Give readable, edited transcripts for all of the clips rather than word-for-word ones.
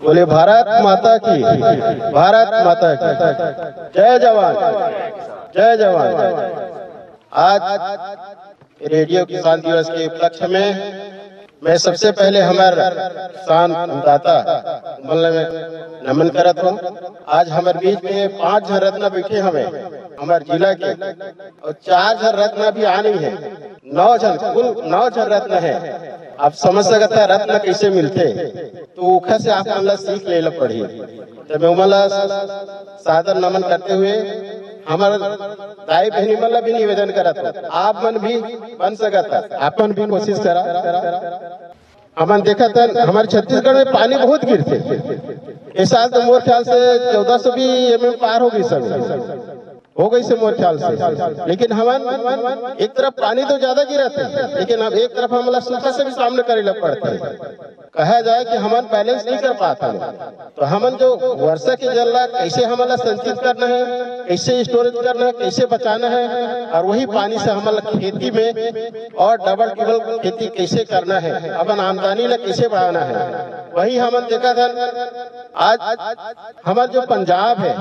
बोले भारत माता की, भारत माता की जय जवान, जय जवान। आज रेडियो किसान दिवस के उपलक्ष्य में मैं सबसे पहले हमारे किसान दाता में नमन करत हूँ। आज हमारे बीच में 5 जन रत्न बैठे हमें हमारे जिला के, और 4 जन रत्न भी आने हैं। 9 जन, कुल 9 जन रत्न है। आप समझ सकते हैं रत्न कैसे मिलते, तो उखा से आप मतलब सीख ले लो पढ़ी। तो मैं मतलब सादर नमन करते हुए हमारे दाई बहनी मतलब भी निवेदन करत हूँ, आप मन भी बन सकता, अपन भी कोशिश करा। हमन देखा था हमारे छत्तीसगढ़ में पानी बहुत गिरते। इस साल तो मोर ख्याल से 1400 भी एमएम पार हो गई, सब हो गई से मोर ख्याल से। लेकिन हमन एक तरफ पानी तो ज्यादा गिरा थे, लेकिन अब एक तरफ हम सूखा से भी सामने करे लग पड़ता है। कहा जाए कि हमन बैलेंस नहीं कर पाता, तो हमन जो वर्षा के जल कैसे हमला संचित करना है, कैसे स्टोरेज करना है, कैसे बचाना है, और वही पानी से हमला खेती में और डबल टिबल खेती कैसे करना है, अपन आमदनी ला कैसे बढ़ाना है, वही हमन देखा था। आज हमारे जो पंजाब है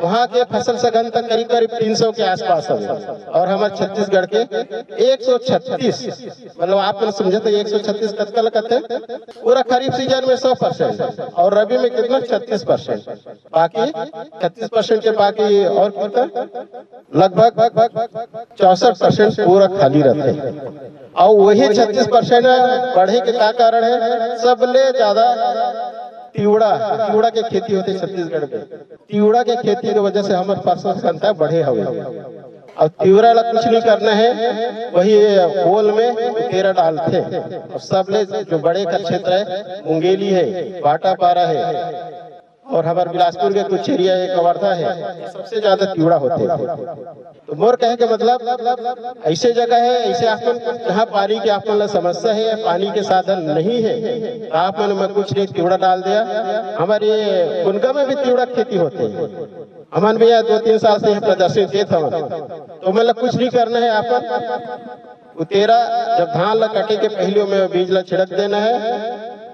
वहाँ के फसल सघन तक करीब करीब 300 के आसपास है, और हमारे छत्तीसगढ़ के 136, मतलब आप समझे तो 136 कत्कल कहते। पूरा खरीफ सीजन में 100% और रबी में कितना 36%, बाकी 36% के बाकी और लगभग 64% पूरा खाली रहते हैं। और वही 36% बढ़े के क्या कारण है, सबले ज्यादा तिवड़ा के खेती होते छत्तीसगढ़ में। तिवड़ा के खेती की वजह से हमारे फसल संख्या बढ़े हुए, और तिवड़ा ला कुछ नहीं करना है, वही ओल में तेरा डालते। और सबले जो बड़े का क्षेत्र है मुंगेली है, भाटापारा है, और हमारे बिलासपुर के कुछ एरिया है, कवर्धा है, सबसे ज्यादा तिवड़ा होते हैं। तो मोर कहे के मतलब ऐसे जगह है, ऐसे आपन जहाँ पानी की आपन समस्या है, पानी के साधन नहीं है, तो आपन में कुछ नहीं तिवड़ा डाल दिया। हमारे कुनगा में भी तिवड़ा खेती होते हैं। हमन भी 2-3 साल से प्रदर्शन किए थे, तो मतलब कुछ नहीं करना है। आपन तेरा जब धान ला कटे के पहले में बीज ला छिड़क देना है,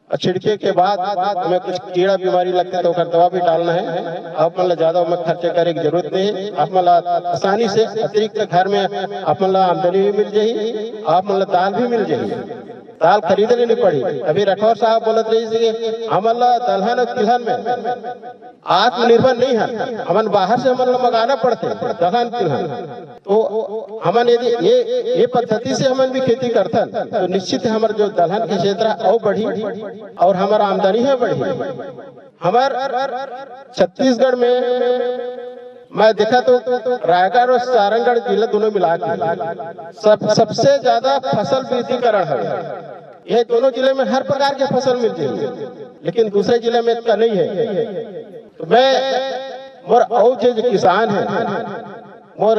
और छिड़के के बाद हमें कुछ कीड़ा बीमारी लगते तो दवा भी डालना है। आप मतलब ज्यादा में खर्चे करे की जरूरत नहीं है। आप मतलब आसानी से अतिरिक्त घर में आप मतलब आमदनी भी मिल जाएगी, आप मतलब दाल भी मिल जाएगी, दाल खरीदने नहीं पड़ी। अभी राठौर साहब बोलत रही हमला दलहन और तिलहन में आत्मनिर्भर नहीं है, हमन बाहर से हमन मंगाना पड़ते दलहन तिलहन। तो हमन यदि ये पद्धति से हमन भी खेती करथन तो निश्चित है हमारे जो दलहन के क्षेत्र और बढ़ी और हमारा आमदनी है बढ़ी। हमार छत्तीसगढ़ में मैं देखा तो रायगढ़ और सारंगढ़ जिला दोनों मिला के सबसे ज्यादा फसल वृद्धिकरण है। ये दोनों जिले में हर प्रकार के फसल मिलती है, लेकिन दूसरे जिले में इतना नहीं है। तो मैं मोर और जो किसान है मोर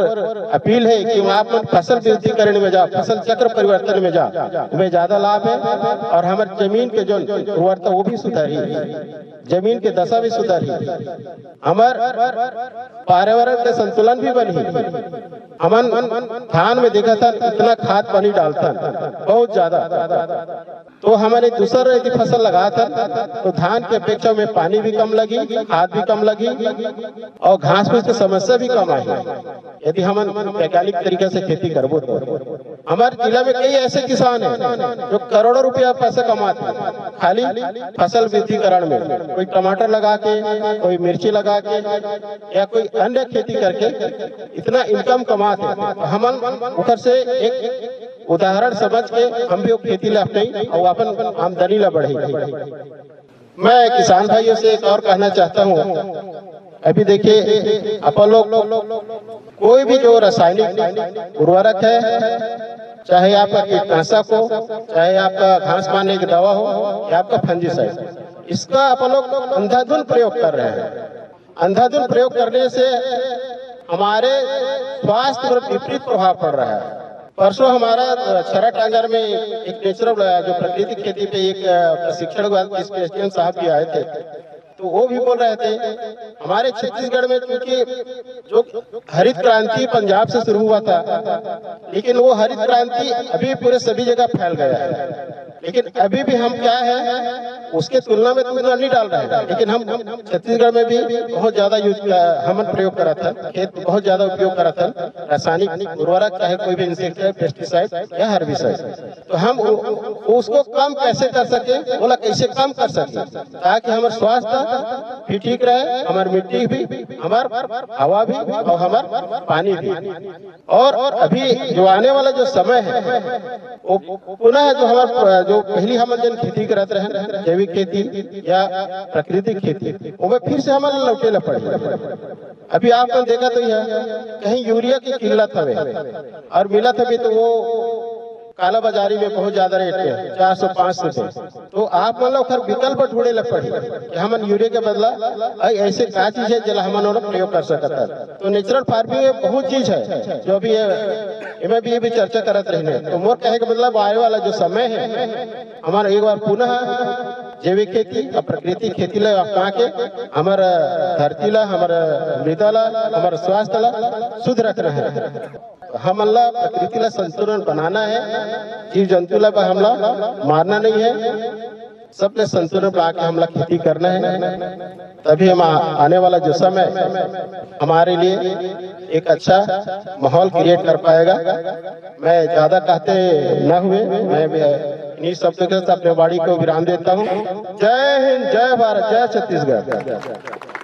अपील है कि आप फसल वृद्धिकरण में जाओ, फसल चक्र परिवर्तन में जाओ, तुम्हें ज्यादा लाभ है। और हमारे जमीन के जो उर्वरता वो भी सुधारी, जमीन के दशा भी सुधारी, हमार पर्यावरण के संतुलन भी बनी। हमन धान में देखा था इतना खाद पानी डालता बहुत ज्यादा, तो हमारे दूसरा यदि फसल लगा था तो धान के अपेक्षा में पानी भी कम लगी, खाद भी कम लगी, और घास फूस की समस्या भी कम आई यदि हम वैज्ञानिक तरीके से खेती करबो। तो हमारे जिला में कई ऐसे किसान हैं जो करोड़ों रुपया पैसा कमाते हैं खाली फसल वृद्धिकरण में। कोई टमाटर लगा के, कोई मिर्ची लगा के, या कोई अन्य खेती करके इतना इनकम कमाते हैं। हम उधर से एक उदाहरण समझ के हम भी खेती ला अपने और अपन आमदनी ला बढ़े। मैं किसान भाइयों से एक और कहना चाहता हूँ, अभी देखिए अपन लोग कोई भी जो रासायनिक उर्वरक है, चाहे आपका कीटनाशक हो, चाहे आपका घास मारने की दवा हो, या आपका फंजीसाइड, इसका अपन लोग अंधाधुंध प्रयोग कर रहे हैं। अंधाधुंध प्रयोग करने से हमारे स्वास्थ्य पर विपरीत प्रभाव पड़ रहा है। परसों हमारा छरा टांगर में एक नेचुरल जो प्राकृतिक खेती पे एक प्रशिक्षण साहब भी आए थे, तो वो भी बोल रहे थे हमारे छत्तीसगढ़ में क्योंकि जो हरित क्रांति पंजाब से शुरू हुआ था, लेकिन वो हरित क्रांति अभी पूरे सभी जगह फैल गया है। लेकिन अभी भी हम क्या है उसके तुलना में तो नहीं डाल रहे हैं, लेकिन हम छत्तीसगढ़ में भी बहुत ज्यादा हम प्रयोग करा था, खेत बहुत ज्यादा उपयोग करा था रासायनिक उर्वरक, चाहे कोई भी इंसेक्टिसाइड, पेस्टिसाइड या हर्बिसाइड। तो हम उसको कम कैसे कर सके, बोला कैसे कम कर सके ताकि हमारे स्वास्थ्य भी ठीक रहे, हमारी मिट्टी भी, हमार हवा भी और हमार पानी भी। और अभी जो आने वाला जो समय है वो पुनः जो हमारे जो पहली हम जन खेती करते रहे, जैविक खेती या प्राकृतिक खेती, वो फिर से हमारे लौटे पड़े। अभी आपने देखा तो यह कहीं यूरिया की किल्लत है और मिला था भी तो वो काला बाजारी में बहुत ज्यादा रेट है, 400-500 रुपए। तो आप मतलब खैर विकल्प ढूंढे लग पड़ी कि हम यूरिया के बदला ऐसे क्या चीज है जो हम प्रयोग कर सकता है। तो नेचुरल फार्मिंग में बहुत चीज है जो अभी इनमें भी ये भी चर्चा करते रहने। तो मोर कहे का मतलब आने वाला जो समय है हमारा एक बार पुनः जैविक खेती और प्राकृतिक खेती ला अपना के हमारा धरती ला, हमारा मृदा ला, हमारा स्वास्थ्य ला शुद्ध रखना है। हम अल्लाह प्रकृति ला संतुलन बनाना है, जीव जंतु ला हमला मारना नहीं है, सबने संतुलन बना के हमला खेती करना है। तभी हम आने वाला जो समय हमारे लिए एक अच्छा माहौल क्रिएट कर पाएगा। मैं ज्यादा कहते न हुए, मैं इन्हीं शब्दों के साथ अपने वाणी को विराम देता हूँ। जय हिंद, जय भारत, जय छत्तीसगढ़।